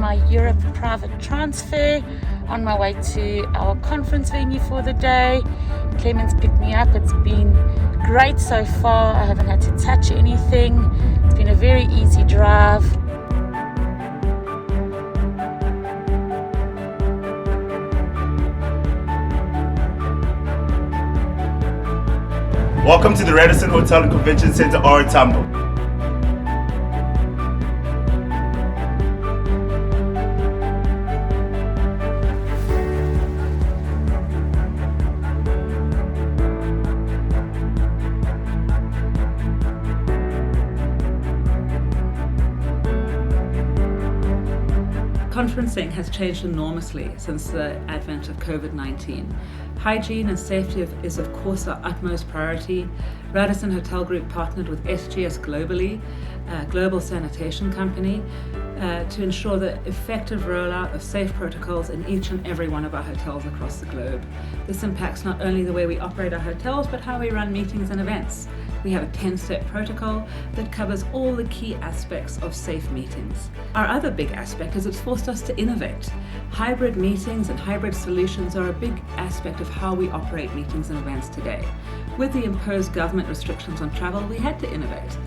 my Europe private transfer on my way to our conference venue for the day. Clemens picked me up. It's been great so far. I haven't had to touch anything. It's been a very easy drive. Welcome to the Radisson Hotel and Convention Center, OR Tambo. Conferencing has changed enormously since the advent of COVID-19. Hygiene and safety is of course our utmost priority. Radisson Hotel Group partnered with SGS Globally, a global sanitation company, to ensure the effective rollout of safe protocols in each and every one of our hotels across the globe. This impacts not only the way we operate our hotels, but how we run meetings and events. We have a 10-step protocol that covers all the key aspects of safe meetings. Our other big aspect is it's forced us to innovate. Hybrid meetings and hybrid solutions are a big aspect of how we operate meetings and events today. With the imposed government restrictions on travel, we had to innovate.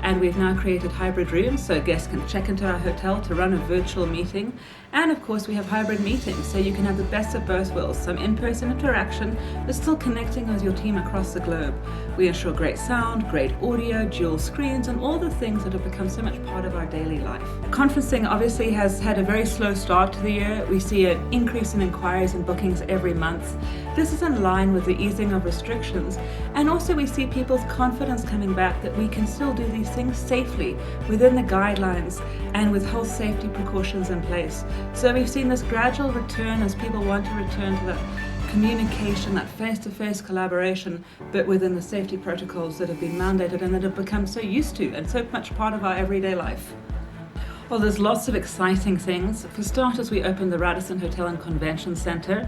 And we've now created hybrid rooms so guests can check into our hotel to run a virtual meeting. And of course we have hybrid meetings so you can have the best of both worlds, some in-person interaction but still connecting with your team across the globe. We ensure great sound, great audio, dual screens and all the things that have become so much part of our daily life. Conferencing obviously has had a very slow start to the year. We see an increase in inquiries and bookings every month. This is in line with the easing of restrictions, and also we see people's confidence coming back that we can still do these things safely within the guidelines and with health safety precautions in place. So we've seen this gradual return as people want to return to that communication, that face-to-face collaboration, but within the safety protocols that have been mandated and that have become so used to and so much part of our everyday life. Well, there's lots of exciting things. For starters, we opened the Radisson Hotel and Convention Center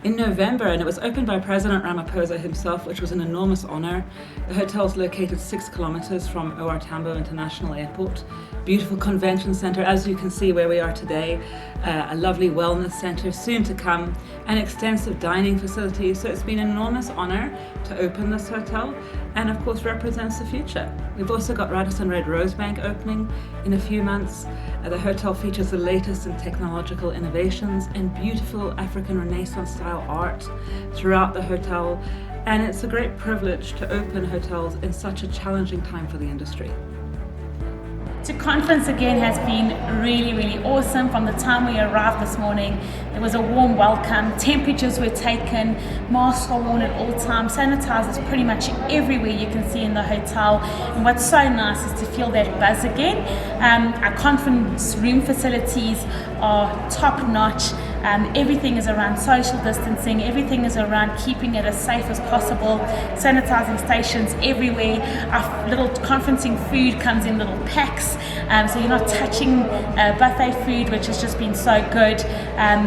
in November, and it was opened by President Ramaphosa himself, which was an enormous honor. The hotel is located 6 kilometers from OR Tambo International Airport. Beautiful convention center, as you can see where we are today. A lovely wellness center soon to come, and extensive dining facilities. So it's been an enormous honor to open this hotel, and of course represents the future. We've also got Radisson Red Rosebank opening in a few months. The hotel features the latest in technological innovations and beautiful African Renaissance style art throughout the hotel, and it's a great privilege to open hotels in such a challenging time for the industry. To conference again has been really awesome. From the time we arrived this morning, there was a warm welcome, temperatures were taken, masks are worn at all times, sanitizers pretty much everywhere you can see in the hotel. And what's so nice is to feel that buzz again. Our conference room facilities are top notch. Everything is around social distancing, everything is around keeping it as safe as possible, sanitizing stations everywhere. Our little conferencing food comes in little packs, so you're not touching buffet food, which has just been so good.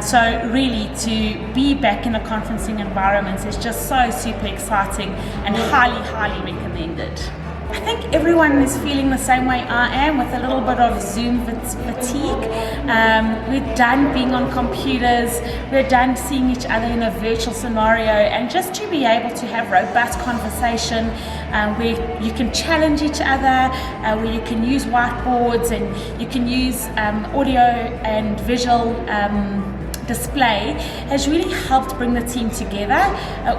So really to be back in a conferencing environment is just so super exciting and highly recommended. I think everyone is feeling the same way I am, with a little bit of Zoom fatigue. We're done being on computers, we're done seeing each other in a virtual scenario, and just to be able to have robust conversation where you can challenge each other, where you can use whiteboards and you can use audio and visual display, has really helped bring the team together.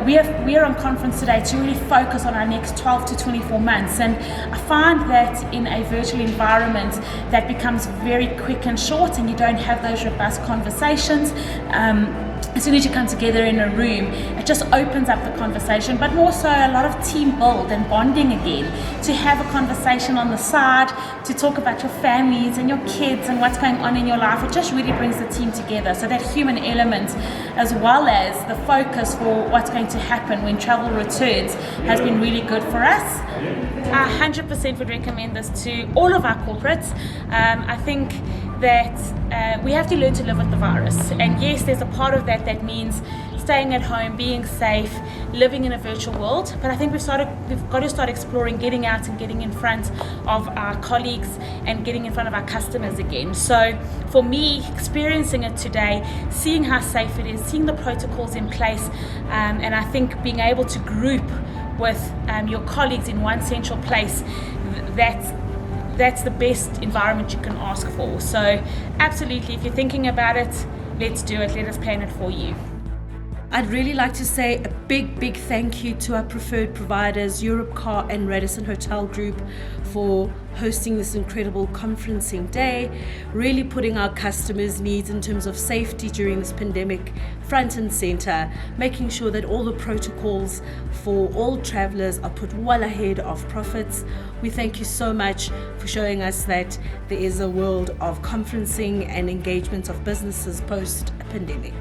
We're on conference today to really focus on our next 12 to 24 months, and I find that in a virtual environment that becomes very quick and short, and you don't have those robust conversations. As soon as you come together in a room, it just opens up the conversation, but also a lot of team build and bonding again, to have a conversation on the side, to talk about your families and your kids and what's going on in your life. It just really brings the team together. So that human element, as well as the focus for what's going to happen when travel returns, has been really good for us. I 100% would recommend this to all of our corporates. I think that we have to learn to live with the virus, and yes, there's a part of that that means staying at home, being safe, living in a virtual world. But I think we've got to start exploring getting out and getting in front of our colleagues and getting in front of our customers again. So for me, experiencing it today, seeing how safe it is, seeing the protocols in place, and I think being able to group with your colleagues in one central place, that's the best environment you can ask for. So absolutely, if you're thinking about it, let's do it. Let us plan it for you. I'd really like to say a big thank you to our preferred providers, Europcar and Radisson Hotel Group, for hosting this incredible conferencing day, really putting our customers' needs in terms of safety during this pandemic front and center, making sure that all the protocols for all travelers are put well ahead of profits. We thank you so much for showing us that there is a world of conferencing and engagement of businesses post-pandemic.